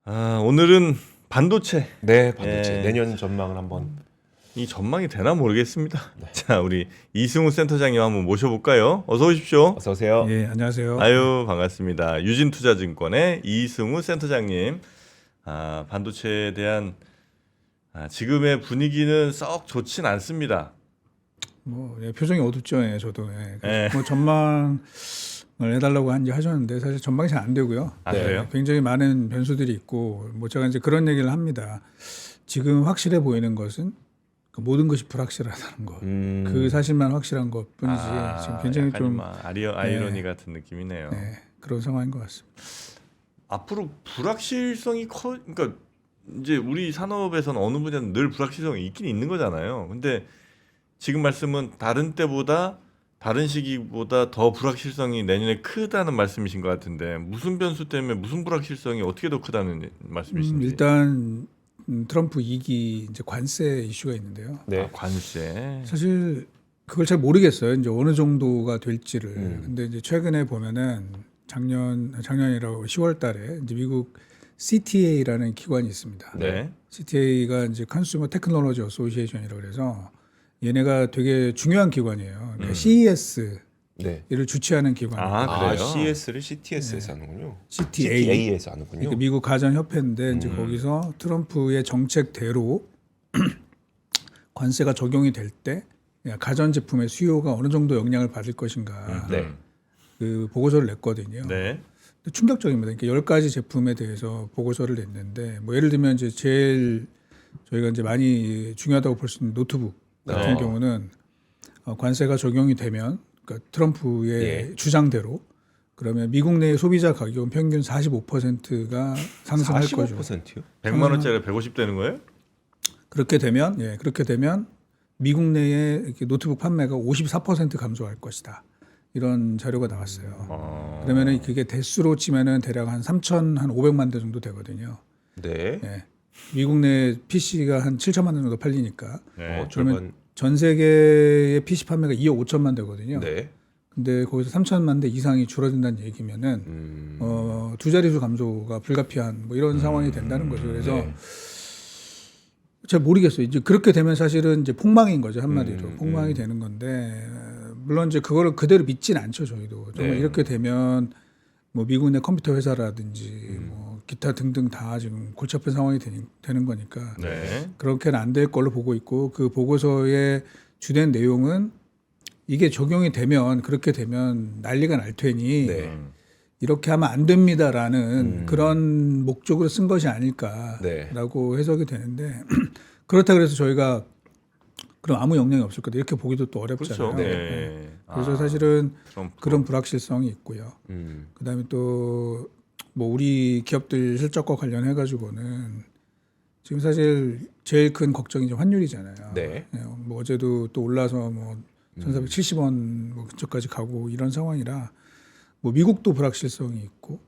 오늘은 반도체. 네, 반도체 예. 내년 전망을 한번. 이 전망이 되나 모르겠습니다. 자, 우리 이승우 센터장님 한번 모셔볼까요? 어서 오십시오. 어서 오세요. 예, 안녕하세요. 아유, 반갑습니다. 유진투자증권의 이승우 센터장님. 반도체에 대한 지금의 분위기는 썩 좋진 않습니다. 뭐 예, 표정이 어둡죠. 예, 저도. 예. 예. 뭐 전망을 해달라고 하셨는데 사실 전망이 잘 안 되고요. 네. 그래요? 굉장히 많은 변수들이 있고 뭐 제가 이제 그런 얘기를 합니다. 지금 확실해 보이는 것은 그 모든 것이 불확실하다는 것. 그 사실만 확실한 것뿐이지 지금 굉장히 약간 좀 아이러니 같은 느낌이네요. 네, 그런 상황인 것 같습니다. 앞으로 불확실성이 그러니까 이제 우리 산업에서는 어느 분야는 늘 불확실성이 있긴 있는 거잖아요. 근데 지금 말씀은 다른 시기보다 더 불확실성이 내년에 크다는 말씀이신 것 같은데 무슨 변수 때문에 무슨 불확실성이 어떻게 더 크다는 말씀이신지. 일단 트럼프 2기 이제 관세 이슈가 있는데요. 네. 관세. 사실 그걸 잘 모르겠어요. 이제 어느 정도가 될지를. 근데 이제 최근에 보면은 작년이라고 10월달에 이제 미국 CTA라는 기관이 있습니다. 네. CTA가 이제 컨슈머 테크놀로지 어소시에이션이라고 그래서 얘네가 되게 중요한 기관이에요. 그러니까 CES를 네. 주최하는 기관이에요. 그래요? CS를 CTS에서 하는군요. CTA. CTA에서 하는군요. 그러니까 미국 가전협회인데 이제 거기서 트럼프의 정책대로 관세가 적용이 될 때 가전 제품의 수요가 어느 정도 영향을 받을 것인가 네. 그 보고서를 냈거든요. 네. 근데 충격적입니다. 그러니까 10가지 제품에 대해서 보고서를 냈는데 뭐 예를 들면 이제 제일 저희가 이제 많이 중요하다고 볼 수 있는 노트북 같은 경우는 관세가 적용이 되면 그러니까 트럼프의 주장대로 그러면 미국 내 소비자 가격은 평균 45%가 상승할 거죠. 45%요? 100만 원짜리 150 되는 거예요? 그렇게 되면 미국 내의 이렇게 노트북 판매가 54% 감소할 것이다. 이런 자료가 나왔어요. 그러면은 그게 대수로 치면은 대략 한 3,500만 대 정도 되거든요. 네. 예. 미국 내 PC가 한 7천만 대 정도 팔리니까 네. 그러면 전 세계의 PC 판매가 2억 5천만 대거든요. 네. 근데 거기서 3천만 대 이상이 줄어든다는 얘기면은 두 자릿수 감소가 불가피한 뭐 이런 상황이 된다는 거죠. 그래서 네. 잘 모르겠어요. 이제 그렇게 되면 사실은 이제 폭망인 거죠, 한마디로. 폭망이 되는 건데 물론 이제 그거를 그대로 믿진 않죠, 저희도. 정말 네. 이렇게 되면 뭐 미국 내 컴퓨터 회사라든지 뭐 기타 등등 다 지금 골치 아픈 상황이 되는 거니까 네. 그렇게는 안 될 걸로 보고 있고 그 보고서의 주된 내용은 이게 적용이 되면 그렇게 되면 난리가 날 테니 네. 이렇게 하면 안 됩니다라는 그런 목적으로 쓴 것이 네. 아닐까라고 해석이 되는데 그렇다 그래서 저희가 그럼 아무 영향이 없을 거다 이렇게 보기도 또 어렵잖아요. 그렇죠. 네. 그래서 사실은 트럼프. 그런 불확실성이 있고요. 그다음에 또 뭐 우리 기업들 실적과 관련해 가지고는 지금 사실 제일 큰 걱정이 이제 환율이잖아요. 네. 뭐 어제도 또 올라서 뭐 1,470원 뭐 근처까지 가고 이런 상황이라 뭐 미국도 불확실성이 있고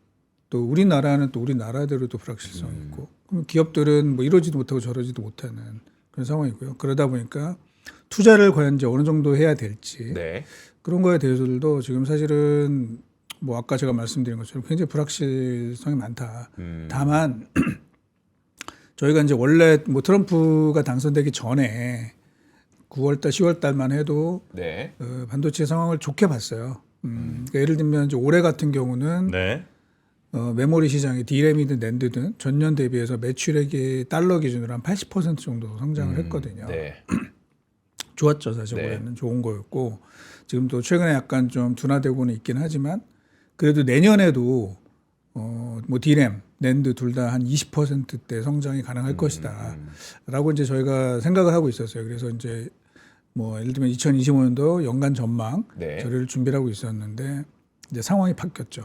또 우리나라는 또 우리 나라대로 또 불확실성이 있고 그럼 기업들은 뭐 이러지도 못하고 저러지도 못하는 그런 상황이고요. 그러다 보니까 투자를 과연 이제 어느 정도 해야 될지 네. 그런 거에 대해서도 지금 사실은 뭐 아까 제가 말씀드린 것처럼 굉장히 불확실성이 많다. 다만 저희가 이제 원래 뭐 트럼프가 당선되기 전에 9월달, 10월달만 해도 네. 반도체 상황을 좋게 봤어요. 그러니까 예를 들면 이제 올해 같은 경우는 네. 메모리 시장이 D램이든 낸드든 전년 대비해서 매출액이 달러 기준으로 한 80% 정도 성장을 했거든요. 네. 좋았죠, 사실 네. 올해는 좋은 거였고 지금 또 최근에 약간 좀 둔화되고는 있긴 하지만 그래도 내년에도 뭐 D램, 낸드 둘 다 한 20%대 성장이 가능할 것이다라고 이제 저희가 생각을 하고 있었어요. 그래서 이제 뭐 예를 들면 2025년도 연간 전망 네. 저를 준비를 하고 있었는데 이제 상황이 바뀌었죠.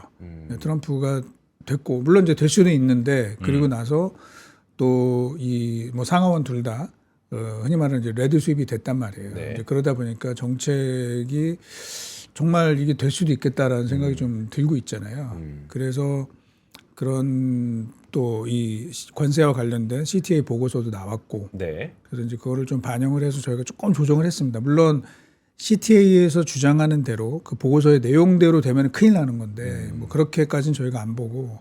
트럼프가 됐고 물론 이제 될 수는 있는데 그리고 나서 또 이 뭐 상하원 둘 다 흔히 말하는 이제 레드 수입이 됐단 말이에요. 네. 이제 그러다 보니까 정책이 정말 이게 될 수도 있겠다라는 생각이 좀 들고 있잖아요. 그래서 그런 또 이 관세와 관련된 CTA 보고서도 나왔고 네. 그래서 이제 그거를 좀 반영을 해서 저희가 조금 조정을 했습니다. 물론 CTA에서 주장하는 대로 그 보고서의 내용대로 되면 큰일 나는 건데 뭐 그렇게까지는 저희가 안 보고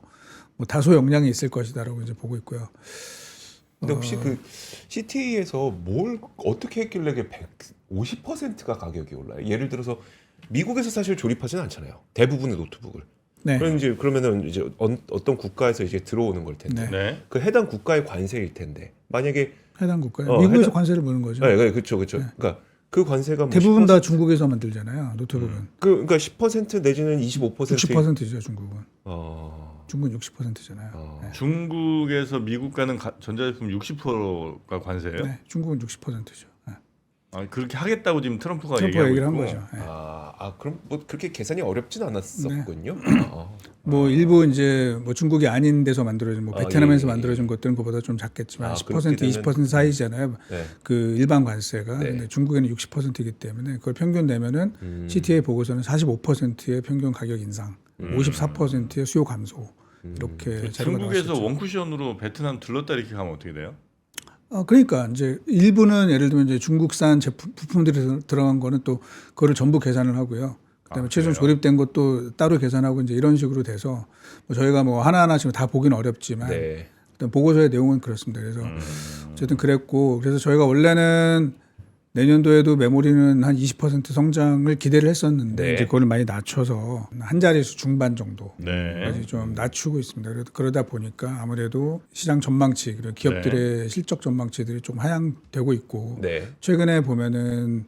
뭐 다소 영향이 있을 것이다라고 이제 보고 있고요. 근데 혹시 그 CTA에서 뭘 어떻게 했길래 150%가 가격이 올라요? 예를 들어서 미국에서 사실 조립하지는 않잖아요. 대부분의 노트북을. 네. 그러면은 이제 어떤 국가에서 이제 들어오는 걸 텐데. 네. 네. 그 해당 국가의 관세일 텐데. 만약에 해당 국가에 미국에서 해당- 관세를 무는 거죠. 네, 그렇죠. 그러니까 그 관세가 뭐 대부분 10%? 다 중국에서 만들잖아요. 노트북은. 그러니까 10% 내지는 25%. 60%죠, 중국은. 어. 중국은 60%잖아요. 어. 중국에서 미국 가는 전자제품 60%가 관세예요? 네, 중국은 60%죠. 네. 아, 그렇게 하겠다고 지금 트럼프가 트럼프가 얘기하고 얘기를 한 있고. 거죠. 네. 그럼 뭐 그렇게 계산이 어렵진 않았었군요. 뭐 일부 이제 뭐 중국이 아닌 데서 만들어진 뭐 아, 베트남에서 예. 만들어진 것들은 그보다 좀 작겠지만 아, 10% 그렇게 되면- 20% 사이잖아요. 네. 그 일반 관세가. 네. 근데 중국에는 60%이기 때문에 그걸 평균 내면은 CTA 보고서는 45%의 평균 가격 인상, 54%의 수요 감소 이렇게 자료가 중국에서 나왔었죠. 원쿠션으로 베트남 들렀다 이렇게 가면 어떻게 돼요? 그러니까 이제 일부는 예를 들면 이제 중국산 제품 부품들이 들어간 거는 또 그거를 전부 계산을 하고요. 그다음에 최종 그래요? 조립된 것도 따로 계산하고 이제 이런 식으로 돼서 뭐 저희가 뭐 하나하나 지금 다 보기는 어렵지만 네. 일단 보고서의 내용은 그렇습니다. 그래서 어쨌든 그랬고 그래서 저희가 원래는 내년도에도 메모리는 한 20% 성장을 기대를 했었는데 네. 이제 그걸 많이 낮춰서 한 자릿수 중반 정도. 네. 까지 좀 낮추고 있습니다. 그러다 보니까 아무래도 시장 전망치 그리고 기업들의 실적 전망치들이 좀 하향되고 있고 네. 최근에 보면은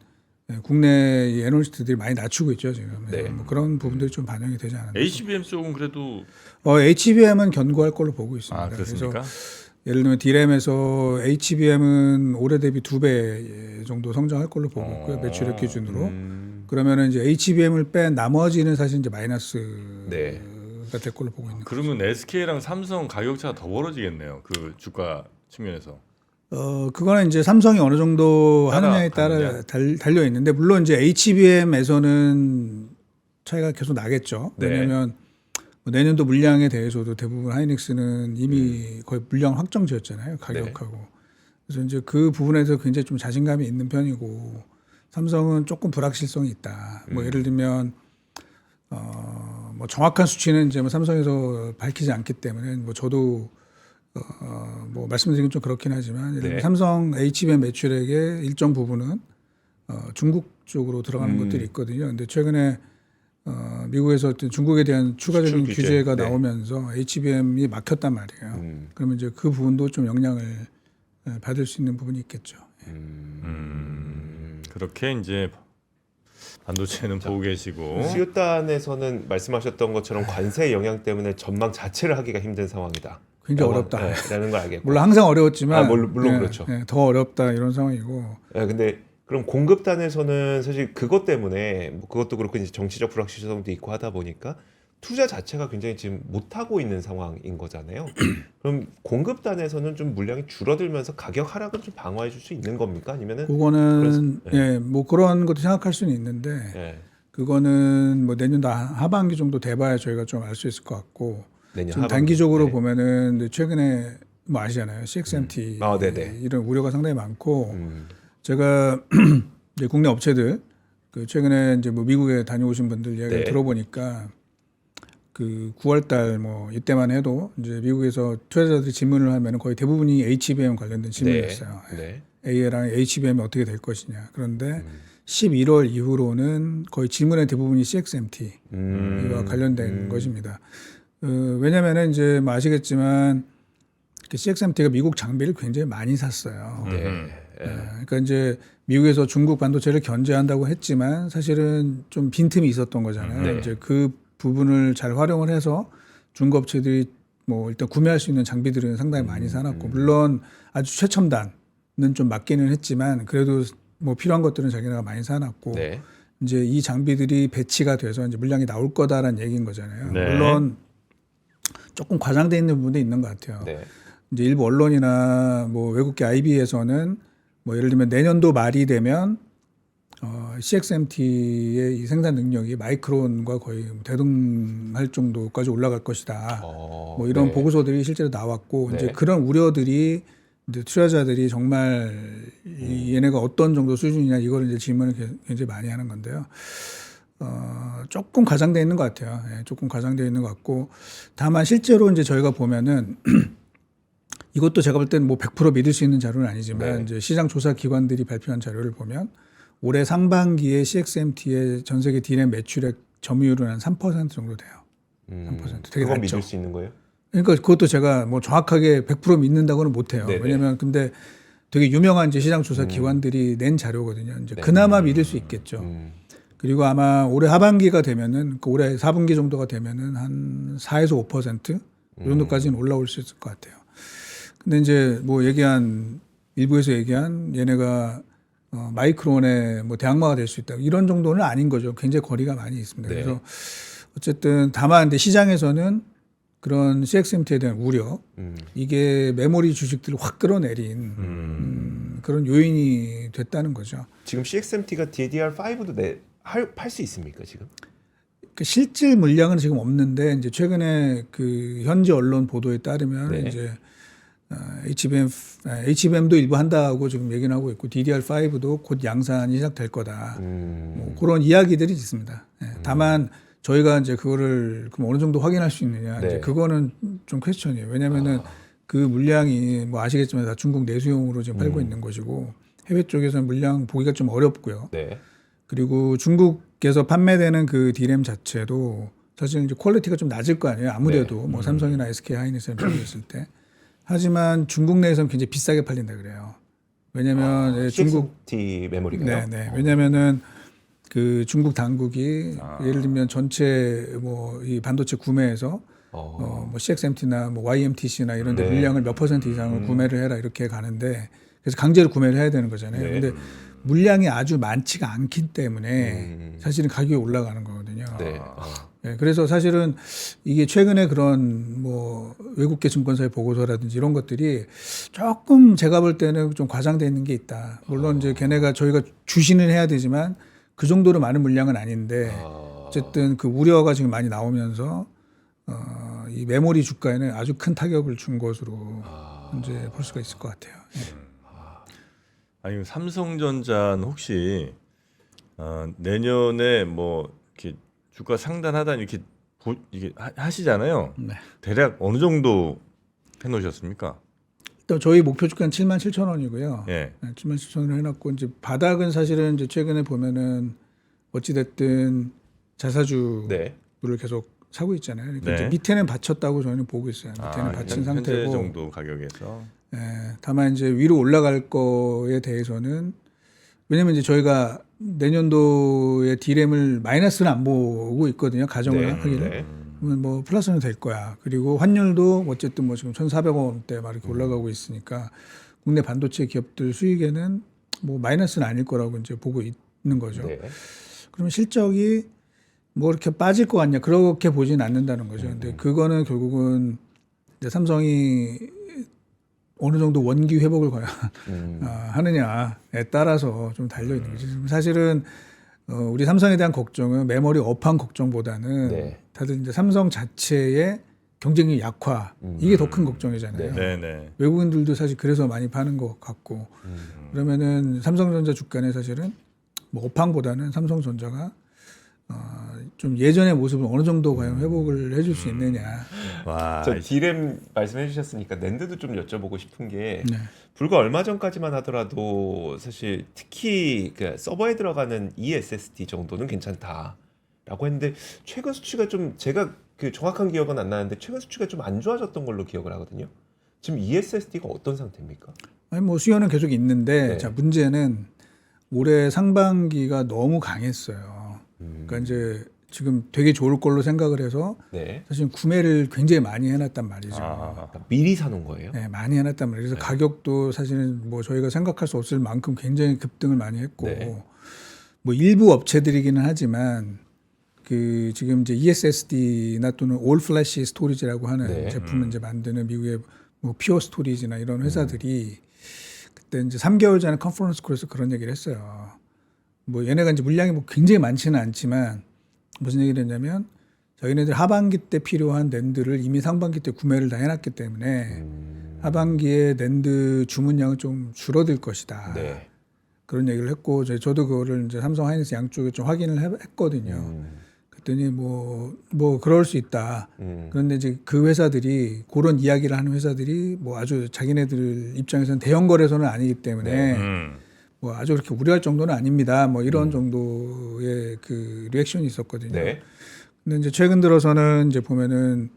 국내 이 애널리스트들이 많이 낮추고 있죠 지금. 네. 뭐 그런 부분들이 좀 반영이 되지 않았나. HBM 쪽은 그래도 HBM은 견고할 걸로 보고 있습니다. 그렇습니까? 예를 들면 D램에서 HBM은 올해 대비 2배 정도 성장할 걸로 보고 있고요. 매출액 기준으로. 그러면은 이제 HBM을 뺀 나머지는 사실 이제 마이너스가 네. 될 걸로 보고 있는 거죠. 그러면 SK랑 삼성 가격 차가 더 벌어지겠네요. 그 주가 측면에서. 그거는 이제 삼성이 어느 정도 하느냐에 따라가느냐. 따라 달려 있는데 물론 이제 HBM에서는 차이가 계속 나겠죠. 네. 왜냐하면 뭐 내년도 물량에 대해서도 대부분 하이닉스는 이미 거의 물량 확정지었잖아요. 가격하고. 그래서 이제 그 부분에서 굉장히 좀 자신감이 있는 편이고 삼성은 조금 불확실성이 있다. 뭐 예를 들면 뭐 정확한 수치는 이제 뭐 삼성에서 밝히지 않기 때문에 뭐 저도 뭐 말씀드리긴 좀 그렇긴 하지만 예를 들면 네. 삼성 HBM 매출액의 일정 부분은 중국 쪽으로 들어가는 것들이 있거든요. 근데 최근에 미국에서 어떤 중국에 대한 추가적인 수출 규제. 규제가 네. 나오면서 HBM이 막혔단 말이에요. 그러면 이제 그 부분도 좀 영향을 받을 수 있는 부분이 있겠죠. 그렇게 이제 반도체는 보고 계시고. 수요단에서는 말씀하셨던 것처럼 관세 영향 때문에 전망 자체를 하기가 힘든 상황이다. 굉장히 어렵다. 라는 걸 알겠고. 물론 항상 어려웠지만 물론 그렇죠. 더 어렵다 이런 상황이고. 근데 그럼 공급단에서는 사실 그것 때문에 뭐 그것도 그렇고 이제 정치적 불확실성도 있고 하다 보니까 투자 자체가 굉장히 지금 못 하고 있는 상황인 거잖아요. 그럼 공급단에서는 좀 물량이 줄어들면서 가격 하락은 좀 방어해 줄 수 있는 겁니까? 아니면은 그거는 그래서- 뭐 그런 것도 생각할 수는 있는데 예, 그거는 뭐 내년도 하반기 정도 돼봐야 저희가 좀 알 수 있을 것 같고 내년 좀 하반기. 단기적으로 네. 보면은 근데 최근에 뭐 아시잖아요. CXMT 네네. 이런 우려가 상당히 많고 음, 제가 이제 국내 업체들 그 최근에 이제 뭐 미국에 다녀오신 분들 이야기를 네. 들어보니까 그 9월달 뭐 이때만 해도 이제 미국에서 투자자들이 질문을 하면 거의 대부분이 HBM 관련된 질문이었어요. 네. AL랑 HBM이 어떻게 될 것이냐. 그런데 11월 이후로는 거의 질문의 대부분이 CXMT와 관련된 것입니다. 왜냐면은 이제 뭐 아시겠지만 CXMT가 미국 장비를 굉장히 많이 샀어요. 네. 그러니까 이제 미국에서 중국 반도체를 견제한다고 했지만 사실은 좀 빈틈이 있었던 거잖아요. 네. 이제 그 부분을 잘 활용을 해서 중국 업체들이 뭐 일단 구매할 수 있는 장비들은 상당히 많이 사놨고 물론 아주 최첨단은 좀 맞기는 했지만 그래도 뭐 필요한 것들은 자기네가 많이 사놨고 네. 이제 이 장비들이 배치가 돼서 이제 물량이 나올 거다라는 얘기인 거잖아요. 네. 물론 조금 과장돼 있는 부분도 있는 것 같아요. 네. 이제 일부 언론이나 뭐 외국계 IB에서는 뭐 예를 들면 내년도 말이 되면 CXMT의 이 생산 능력이 마이크론과 거의 대등할 정도까지 올라갈 것이다. 뭐 이런 네. 보고서들이 실제로 나왔고 네. 이제 그런 우려들이 이제 투자자들이 정말 얘네가 어떤 정도 수준이냐 이걸 이제 질문을 굉장히 많이 하는 건데요. 조금 과장되어 있는 것 같아요. 예, 조금 과장되어 있는 것 같고 다만 실제로 이제 저희가 보면은 이것도 제가 볼 때는 뭐 100% 믿을 수 있는 자료는 아니지만 네. 이제 시장 조사 기관들이 발표한 자료를 보면 올해 상반기에 CXMT의 전 세계 D램 매출액 점유율은 한 3% 정도 돼요. 3%. 되게 그건 낮죠. 믿을 수 있는 거예요? 그러니까 그것도 제가 뭐 정확하게 100% 믿는다고는 못해요. 네네. 왜냐하면 근데 되게 유명한 이제 시장 조사 기관들이 낸 자료거든요. 이제 네. 그나마 믿을 수 있겠죠. 그리고 아마 올해 하반기가 되면은 그 올해 4분기 정도가 되면은 한 4에서 5%이 정도까지는 올라올 수 있을 것 같아요. 근데 이제 뭐 일부에서 얘기한 얘네가 마이크론의 뭐 대항마가 될 수 있다 이런 정도는 아닌 거죠. 굉장히 거리가 많이 있습니다. 네. 그래서 어쨌든 다만 근데 시장에서는 그런 CXMT에 대한 우려 이게 메모리 주식들을 확 끌어내린 그런 요인이 됐다는 거죠. 지금 CXMT가 DDR5도 팔 수 있습니까 지금? 그 실질 물량은 지금 없는데 이제 최근에 그 현지 언론 보도에 따르면 네. 이제 HBM도 일부 한다고 지금 얘기는 하고 있고 DDR5도 곧 양산이 시작될 거다. 뭐 그런 이야기들이 있습니다. 예, 다만 저희가 이제 그거를 그럼 어느 정도 확인할 수 있느냐 네. 이제 그거는 좀 퀘스천이에요. 왜냐하면은 그 물량이 뭐 아시겠지만 다 중국 내수용으로 지금 팔고 있는 것이고 해외 쪽에서는 물량 보기가 좀 어렵고요. 네. 그리고 중국에서 판매되는 그 D램 자체도 사실 이제 퀄리티가 좀 낮을 거 아니에요. 아무래도 뭐 삼성이나 SK 하이닉스를 비교했을 때. 하지만 중국 내에서는 굉장히 비싸게 팔린다 그래요. 왜냐하면 예, 중국 CXMT 메모리가요? 네. 왜냐하면은 그 중국 당국이 예를 들면 전체 뭐 이 반도체 구매에서 뭐 CXMT나 뭐 YMTC나 이런 데 네. 물량을 몇 퍼센트 이상을 구매를 해라 이렇게 가가는데 그래서 강제로 구매를 해야 되는 거잖아요. 네. 근데 물량이 아주 많지가 않기 때문에 사실은 가격이 올라가는 거거든요. 네. 네, 그래서 사실은 이게 최근에 그런 뭐 외국계 증권사의 보고서라든지 이런 것들이 조금 제가 볼 때는 좀 과장돼 있는 게 있다. 물론 이제 걔네가 저희가 주시는 해야 되지만 그 정도로 많은 물량은 아닌데 어쨌든 그 우려가 지금 많이 나오면서 이 메모리 주가에는 아주 큰 타격을 준 것으로 이제 볼 수가 있을 것 같아요. 예. 아니 삼성전자는 혹시 내년에 뭐 이렇게 주가 상단하다 이렇게 이게 하시잖아요. 네. 대략 어느 정도 해놓으셨습니까? 일단 저희 목표 주가는 77,000원이고요. 예. 77,000원을 해놨고 이제 바닥은 사실은 이제 최근에 보면은 어찌됐든 자사주를 네. 계속 사고 있잖아요. 그러니까 네. 이제 밑에는 받쳤다고 저희는 보고 있어요. 밑에는 받친 현재 상태고. 정도 가격에서. 예, 다만 이제 위로 올라갈 거에 대해서는 왜냐면 이제 저희가 내년도에 D램을 마이너스는 안 보고 있거든요. 가정을 하기를. 네. 그러면 뭐 플러스는 될 거야. 그리고 환율도 어쨌든 뭐 지금 1,400원대 막 이렇게 올라가고 있으니까 국내 반도체 기업들 수익에는 뭐 마이너스는 아닐 거라고 이제 보고 있는 거죠. 네. 그러면 실적이 뭐 이렇게 빠질 것 같냐 그렇게 보진 않는다는 거죠. 근데 그거는 결국은 이제 삼성이 어느 정도 원기 회복을 과연 하느냐에 따라서 좀 달려 있는 거죠. 사실은 우리 삼성에 대한 걱정은 메모리 업황 걱정보다는 네. 다들 이제 삼성 자체의 경쟁력 약화 이게 더 큰 걱정이잖아요. 네네. 외국인들도 사실 그래서 많이 파는 것 같고 그러면은 삼성전자 주가는 사실은 뭐 업황보다는 삼성전자가 좀 예전의 모습을 어느 정도 과연 회복을 해줄 수 있느냐. 와. 저 D램 말씀해 주셨으니까 낸드도 좀 여쭤보고 싶은 게 네. 불과 얼마 전까지만 하더라도 사실 특히 그 서버에 들어가는 eSSD 정도는 괜찮다라고 했는데 최근 수치가 좀 제가 그 정확한 기억은 안 나는데 최근 수치가 좀 안 좋아졌던 걸로 기억을 하거든요. 지금 eSSD가 어떤 상태입니까? 아니 뭐 수요는 계속 있는데 네. 자 문제는 올해 상반기가 너무 강했어요. 그러니까 이제 지금 되게 좋을 걸로 생각을 해서 네. 사실 구매를 굉장히 많이 해놨단 말이죠. 그러니까 미리 사놓은 거예요. 네, 많이 해놨단 말이에요. 그래서 가격도 사실은 뭐 저희가 생각할 수 없을 만큼 굉장히 급등을 많이 했고 네. 뭐 일부 업체들이기는 하지만 그 지금 이제 eSSD나 또는 올 플래시 스토리지라고 하는 네. 제품을 이제 만드는 미국의 뭐 피어 스토리지나 이런 회사들이 그때 이제 3개월 전에 컨퍼런스 콜에서 그런 얘기를 했어요. 뭐 얘네가 이제 물량이 뭐 굉장히 많지는 않지만 무슨 얘기를 했냐면 자기네들 하반기 때 필요한 낸드를 이미 상반기 때 구매를 다 해놨기 때문에 하반기에 낸드 주문량은 좀 줄어들 것이다. 네. 그런 얘기를 했고 저도 그거를 이제 삼성 하이닉스 양쪽에 좀 확인을 했거든요. 그랬더니 뭐 그럴 수 있다. 그런데 이제 그 회사들이 그런 이야기를 하는 회사들이 뭐 아주 자기네들 입장에서는 대형 거래소는 아니기 때문에 뭐 아주 그렇게 우려할 정도는 아닙니다. 뭐 이런 정도의 그 리액션이 있었거든요. 네. 근데 이제 최근 들어서는 이제 보면은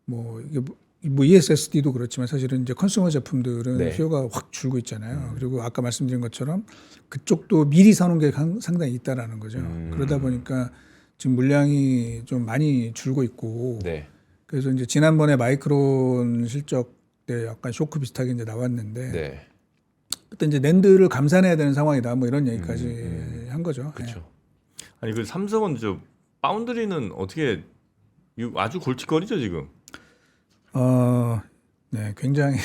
뭐 이게 뭐 ESSD도 그렇지만 사실은 이제 컨슈머 제품들은 네. 수요가 확 줄고 있잖아요. 그리고 아까 말씀드린 것처럼 그쪽도 미리 사놓은 게 상당히 있다라는 거죠. 그러다 보니까 지금 물량이 좀 많이 줄고 있고 네. 그래서 이제 지난번에 마이크론 실적 때 약간 쇼크 비슷하게 이제 나왔는데 네. 그때 이제 낸드를 감산해야 되는 상황이다 뭐 이런 얘기까지 한 거죠. 그렇죠. 아니 그 삼성은 저 파운드리는 어떻게 이거 아주 골칫거리죠 지금. 네, 굉장히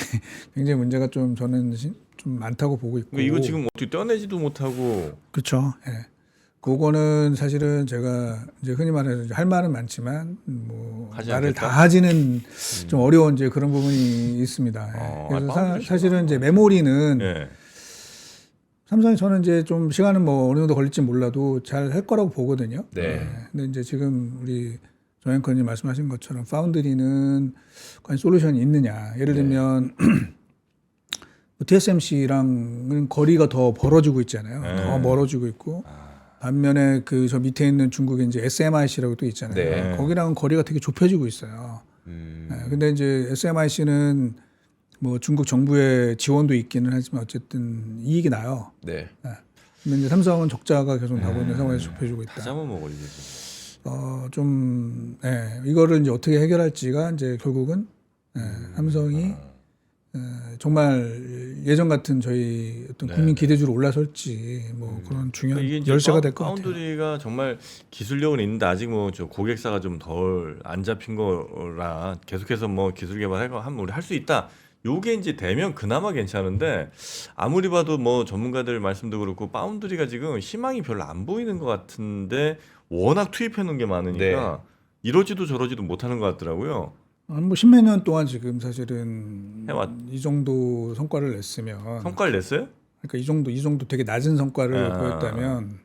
문제가 좀 저는 좀 많다고 보고 있고. 그러니까 이거 지금 어떻게 떼어내지도 못하고. 그렇죠. 예. 그거는 사실은 제가 이제 흔히 말해서 이제 할 말은 많지만 뭐 하지 말을 않겠다? 다 하지는 좀 어려운 이제 그런 부분이 있습니다. 예. 그래서 사실은 이제 메모리는 예. 삼성이 저는 이제 좀 시간은 뭐 어느 정도 걸릴지 몰라도 잘 할 거라고 보거든요. 네. 예. 근데 이제 지금 우리 정 앵커님 말씀하신 것처럼 파운드리는 과연 솔루션이 있느냐. 예를 들면 TSMC랑은 거리가 더 벌어지고 있잖아요. 더 멀어지고 있고 반면에 그 저 밑에 있는 중국에 이제 SMIC라고 또 있잖아요. 네. 거기랑은 거리가 되게 좁혀지고 있어요. 근데 이제 SMIC는 뭐 중국 정부의 지원도 있기는 하지만 어쨌든 이익이 나요. 네. 근데 이제 삼성은 적자가 계속 나고 있는 상황에서 좁혀지고 있다. 다 잡아먹어 이게. 이거를 이제 어떻게 해결할지가 이제 결국은 삼성이 정말 예전 같은 저희 어떤 국민 기대주로 올라설지 뭐 그런 중요한 이게 이제 열쇠가 될 것 같아요. 파운드리가 정말 기술력은 있는데 아직 뭐 저 고객사가 좀 덜 안 잡힌 거라 계속해서 뭐 기술 개발하면 우리 할 수 있다. 요게 이제 되면 그나마 괜찮은데 아무리 봐도 뭐 전문가들 말씀도 그렇고 파운드리가 지금 희망이 별로 안 보이는 것 같은데 워낙 투입해 놓은 게 많으니까 이러지도 저러지도 못하는 것 같더라고요. 뭐 십몇 년 동안 지금 사실은 해왔. 이 정도 성과를 냈으면 성과를 냈어요? 그러니까 이 정도 되게 낮은 성과를 보였다면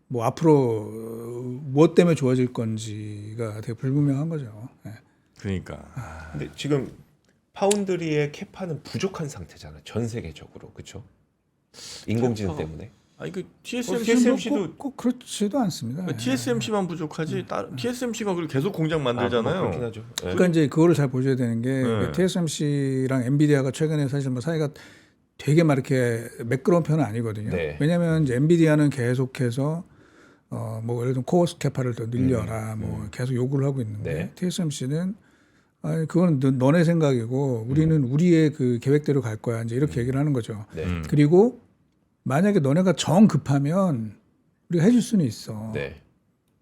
뭐 앞으로 무엇 때문에 좋아질 건지가 되게 불분명한 거죠. 예. 그러니까 근데 지금 파운드리의 캐파는 부족한 상태잖아요. 전 세계적으로. 그렇죠? 인공지능 캐파가- 때문에. 아니 그 TSMC 도 꼭 그렇지도 않습니다. 예. TSMC만 부족하지. TSMC가 그리고 계속 공장 만들잖아요. 그렇긴 하죠. 네. 그러니까 이제 그거를 잘 보셔야 되는 게 네. TSMC랑 엔비디아가 최근에 사실 뭐 사이가 되게 막 이렇게 매끄러운 편은 아니거든요. 네. 왜냐하면 이제 엔비디아는 계속해서 뭐 예를 들면 코어스 캐파를 더 늘려라 뭐 계속 요구를 하고 있는데 네. TSMC는 아니 그건 너네 생각이고 우리는 우리의 그 계획대로 갈 거야 이제 이렇게 얘기를 하는 거죠. 네. 그리고 만약에 너네가 정 급하면 우리가 해줄 수는 있어. 네.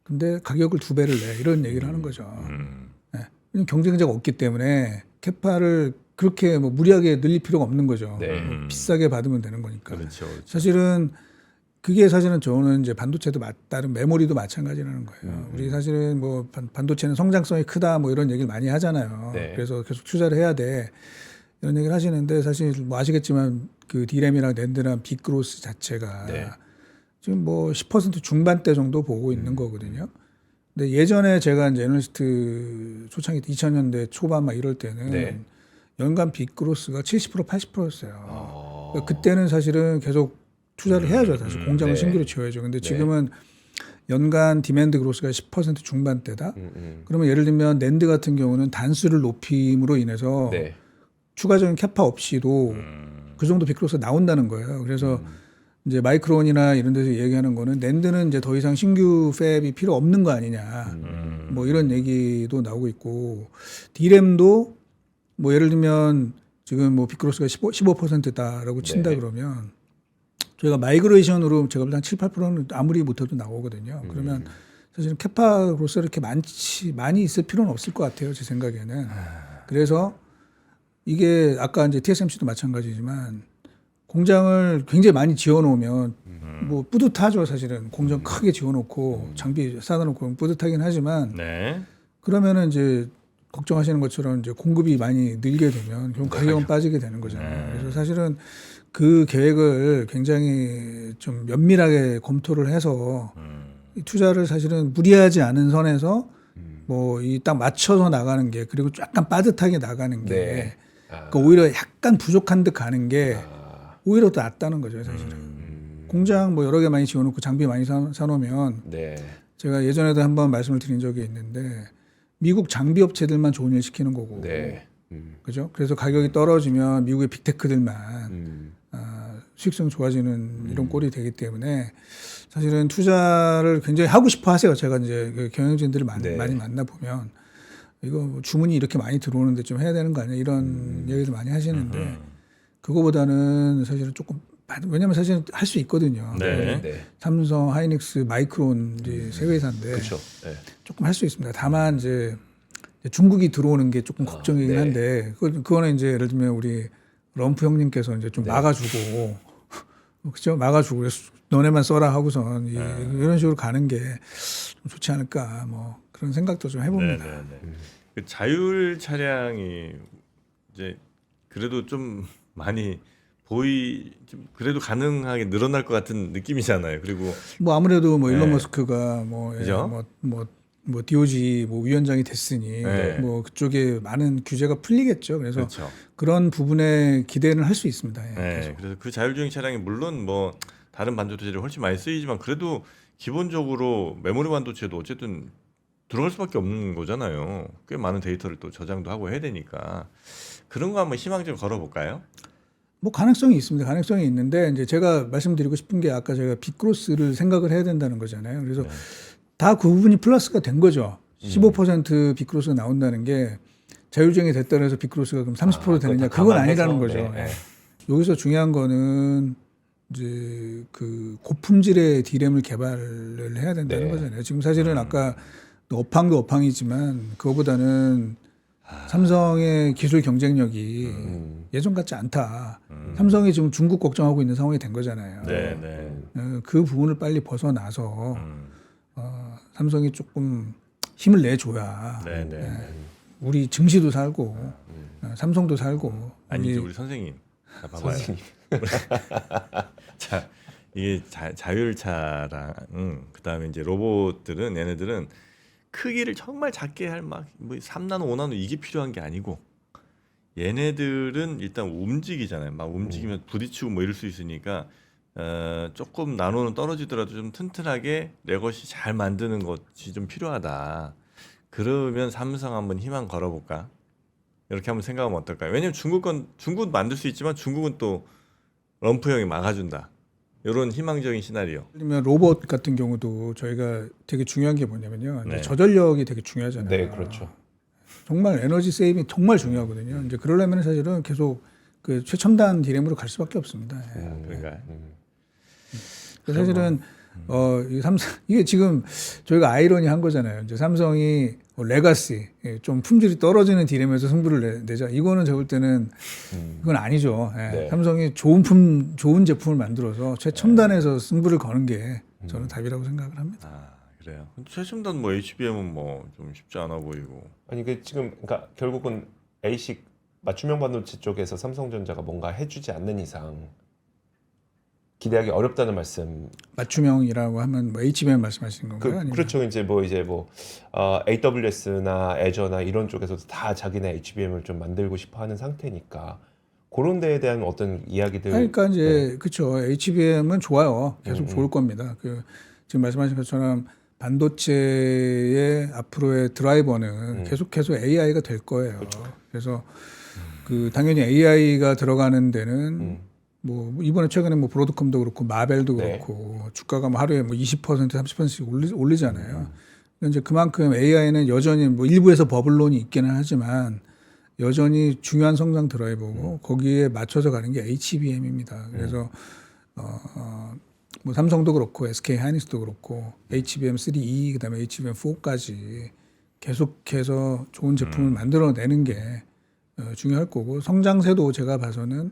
근데 가격을 2배를 내 이런 얘기를 하는 거죠. 네. 왜냐면 경쟁자가 없기 때문에 캐파를 그렇게 뭐 무리하게 늘릴 필요가 없는 거죠. 네. 뭐 비싸게 받으면 되는 거니까. 그렇죠. 사실은 사실은 저는 이제 반도체도 다른 메모리도 마찬가지라는 거예요. 우리 사실은 뭐 반도체는 성장성이 크다 뭐 이런 얘기를 많이 하잖아요. 네. 그래서 계속 투자를 해야 돼. 이런 얘기를 하시는데 사실 뭐 아시겠지만 그 D램이랑 낸드랑 빅그로스 자체가 네. 지금 뭐 10% 중반대 정도 보고 있는 거거든요. 근데 예전에 제가 이제 애널리스트 초창기 2000년대 초반 막 이럴 때는 네. 연간 빅그로스가 70% 80%였어요. 아. 그러니까 그때는 사실은 계속 투자를 해야죠. 사실 공장을 네. 신규로 지어야죠. 근데 지금은 연간 디맨드 그로스가 10% 중반대다. 그러면 예를 들면 낸드 같은 경우는 단수를 높임으로 인해서 네. 추가적인 캐파 없이도 그 정도 빅그로스가 나온다는 거예요. 그래서 이제 마이크론이나 이런 데서 얘기하는 거는 낸드는 이제 더 이상 신규 팹이 필요 없는 거 아니냐. 뭐 이런 얘기도 나오고 있고 D램도 뭐 예를 들면 지금 뭐 빅그로스가 15%다라고 친다 네. 그러면 저희가 마이그레이션으로 제가 볼 때 한 7, 8%는 아무리 못해도 나오거든요. 그러면 사실은 캐파 그로스 이렇게 많이 있을 필요는 없을 것 같아요. 제 생각에는. 그래서 이게 아까 이제 TSMC도 마찬가지지만 공장을 굉장히 많이 지어놓으면 뭐 뿌듯하죠. 사실은 공장 크게 지어놓고 장비 쌓아놓고 뿌듯하긴 하지만 네. 그러면은 이제 걱정하시는 것처럼 이제 공급이 많이 늘게 되면 결국 가격은 빠지게 되는 거잖아요. 그래서 사실은 그 계획을 굉장히 좀 면밀하게 검토를 해서 이 투자를 사실은 무리하지 않은 선에서 뭐 이 딱 맞춰서 나가는 게 그리고 약간 빠듯하게 나가는 게 네. 그러니까 오히려 약간 부족한 듯 가는 게 오히려 더 낫다는 거죠, 사실은. 공장 뭐 여러 개 많이 지어놓고 장비 많이 사놓으면 네. 제가 예전에도 한번 말씀을 드린 적이 있는데 미국 장비 업체들만 좋은 일 시키는 거고, 네. 그죠? 그래서 가격이 떨어지면 미국의 빅테크들만 수익성 좋아지는 이런 꼴이 되기 때문에 사실은 투자를 굉장히 하고 싶어 하세요. 제가 이제 그 경영진들을 네. 많이 만나 보면 이거 뭐 주문이 이렇게 많이 들어오는데 좀 해야 되는 거 아니야? 이런 얘기를 많이 하시는데 그거보다는 사실은 조금 왜냐면 사실 할 수 있거든요. 네. 네. 삼성, 하이닉스, 마이크론 이제 세 회사인데 그렇죠. 네. 조금 할 수 있습니다. 다만 이제 중국이 들어오는 게 조금 걱정이긴 네. 한데 그거는 이제 예를 들면 우리 럼프 형님께서 이제 좀 막아주고 그죠? 막아주고 너네만 써라 하고선 이런 식으로 가는 게 좀 좋지 않을까 뭐 그런 생각도 좀 해봅니다. 그 자율 차량이 이제 그래도 좀 많이 좀 그래도 가능하게 늘어날 것 같은 느낌이잖아요. 그리고 뭐 아무래도 뭐 일론 네. 머스크가 뭐 그죠? 뭐 DOG 뭐 위원장이 됐으니 네. 뭐 그쪽에 많은 규제가 풀리겠죠. 그래서 그렇죠. 그런 부분에 기대는 할 수 있습니다. 예, 네, 계속. 그래서 그 자율주행 차량이 물론 뭐 다른 반도체 재질이 훨씬 많이 쓰이지만 그래도 기본적으로 메모리 반도체도 어쨌든 들어갈 수밖에 없는 거잖아요. 꽤 많은 데이터를 또 저장도 하고 해야 되니까 그런 거 한번 희망 좀 걸어볼까요? 뭐 가능성이 있습니다. 가능성이 있는데 이제 제가 말씀드리고 싶은 게 아까 제가 빅그로스를 생각을 해야 된다는 거잖아요. 그래서 다 그 부분이 플러스가 된 거죠. 15% 빅그로스가 나온다는 게 자율주행이 됐다 해서 빅그로스가 그럼 30% 되느냐 그건 아니라는 거죠. 네. 여기서 중요한 거는 이제 그 고품질의 D램을 개발을 해야 된다는 네. 거잖아요. 지금 사실은 아까 업황도 업황이지만 그거보다는 삼성의 기술 경쟁력이 예전 같지 않다. 삼성이 지금 중국 걱정하고 있는 상황이 된 거잖아요. 네, 네. 그 부분을 빨리 벗어나서 삼성이 조금 힘을 내줘야 네, 네. 우리 증시도 살고 삼성도 살고 아니죠, 우리 선생님. 자, 봐봐요. 선생님. 자, 이게 자율차랑 그다음에 이제 로봇들은 얘네들은 크기를 정말 작게 할 막 뭐 3나노, 5나노 이게 필요한 게 아니고 얘네들은 일단 움직이잖아요. 막 움직이면 부딪히고 뭐 이럴 수 있으니까 조금 나노는 떨어지더라도 좀 튼튼하게 내 것이 잘 만드는 것이 좀 필요하다. 그러면 삼성 한번 희망 걸어볼까? 이렇게 한번 생각하면 어떨까요? 왜냐면 중국은 만들 수 있지만 중국은 또 럼프형이 막아준다. 이런 희망적인 시나리오. 예를 들면 로봇 같은 경우도 저희가 되게 중요한 게 뭐냐면요. 이제 네. 저전력이 되게 중요하잖아요. 네, 그렇죠. 정말 에너지 세이빙이 정말 중요하거든요. 이제 그러려면 사실은 계속 그 최첨단 D램으로 갈 수밖에 없습니다. 예. 그러니까 그래서 사실은 이 삼성 이게 지금 저희가 아이러니한 거잖아요. 이제 삼성이 레가시 좀 품질이 떨어지는 D램에서 승부를 내자. 이거는 제가 볼 때는 이건 아니죠. 예. 네. 삼성이 좋은 제품을 만들어서 최첨단에서 승부를 거는 게 저는 답이라고 생각을 합니다. 아 그래요. 최첨단 뭐 HBM은 뭐 좀 쉽지 않아 보이고. 아니 그 지금 그러니까 결국은 A식 맞춤형 반도체 쪽에서 삼성전자가 뭔가 해주지 않는 이상 기대하기 어렵다는 말씀. 맞춤형이라고 하면 뭐 HBM 말씀하시는 건가요? 아니면 그렇죠. 이제 뭐 AWS나 애저나 이런 쪽에서도 다 자기네 HBM을 좀 만들고 싶어하는 상태니까 그런 데에 대한 어떤 이야기들. 그러니까 이제 그렇죠. HBM은 좋아요. 계속 좋을 겁니다. 그 지금 말씀하신 것처럼 반도체의 앞으로의 드라이버는 계속해서 AI가 될 거예요. 그래서 그 당연히 AI가 들어가는 데는 뭐 이번에 최근에 뭐 브로드컴도 그렇고 마벨도 네. 그렇고 주가가 뭐 하루에 뭐 20% 30%씩 올리잖아요. 이제 그만큼 AI는 여전히 뭐 일부에서 버블론이 있기는 하지만 여전히 중요한 성장 드라이버고 거기에 맞춰서 가는 게 HBM입니다. 그래서 뭐 삼성도 그렇고 SK 하이닉스도 그렇고 HBM3E 그다음에 HBM4까지 계속해서 좋은 제품을 만들어내는 게 중요할 거고 성장세도 제가 봐서는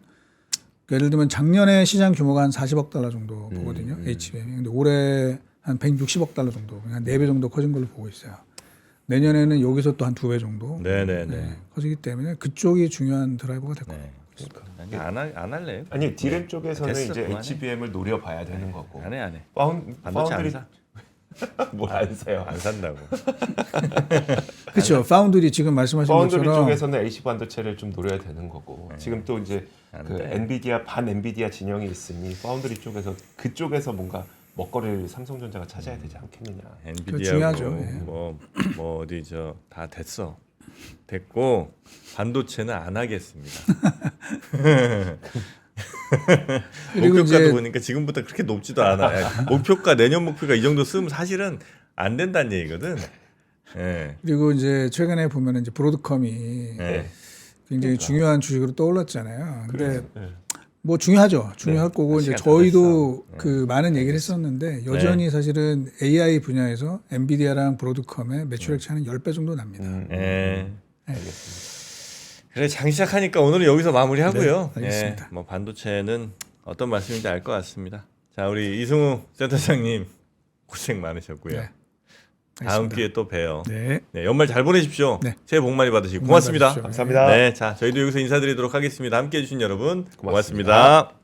예를 들면 작년에 시장 규모가 한 40억 달러 정도 보거든요. HBM이. 근데 올해 한 160억 달러 정도, 한 4배 정도 커진 걸로 보고 있어요. 내년에는 여기서 또 한 2배 정도 네네네. 커지기 때문에 그쪽이 중요한 드라이버가 될 거예요. 네. 아니, 안 할래요? 아니 디램 쪽에서는 됐어, 이제 그만해. HBM을 노려봐야 되는 거고 안 해. 파운드리 반도체 안 사. 뭘안 사요. 안 산다고. 그렇죠. 파운드리 지금 말씀하신 파운드리 것처럼 쪽에서는 AC 반도체를 좀 노려야 되는 거고 지금 또 이제 안 그 돼. 엔비디아 반 엔비디아 진영이 있으니 파운드리 쪽에서 그쪽에서 뭔가 먹거리를 삼성전자가 찾아야 되지 않겠느냐. 엔비디아 중요하죠. 예. 뭐 어디 저 다 됐고 반도체는 안 하겠습니다. 그리고 목표가도 이제 보니까 지금부터 그렇게 높지도 않아. 목표가 내년 목표가 이 정도 쓰면 사실은 안 된다는 얘기거든. 예. 그리고 이제 최근에 보면 이제 브로드컴이 예. 굉장히 중요한 주식으로 떠올랐잖아요. 근데 네. 뭐 중요하죠. 중요할 거고 이제 시간 다 저희도 됐어. 그 많은 얘기를 했었는데 여전히 사실은 AI 분야에서 엔비디아랑 브로드컴의 매출액 차는 10배 정도 납니다. 예. 알겠습니다. 그래 장시작하니까 오늘은 여기서 마무리하고요. 네, 알겠습니다. 예, 뭐 반도체는 어떤 말씀인지 알 것 같습니다. 자 우리 이승우 센터장님 고생 많으셨고요. 네. 다음 알겠습니다. 기회에 또 봬요. 네. 네, 연말 잘 보내십시오. 네. 새해 복 많이 받으시고 복 많이 고맙습니다. 받으십시오. 감사합니다. 네, 자 저희도 여기서 인사드리도록 하겠습니다. 함께해 주신 여러분 고맙습니다. 고맙습니다.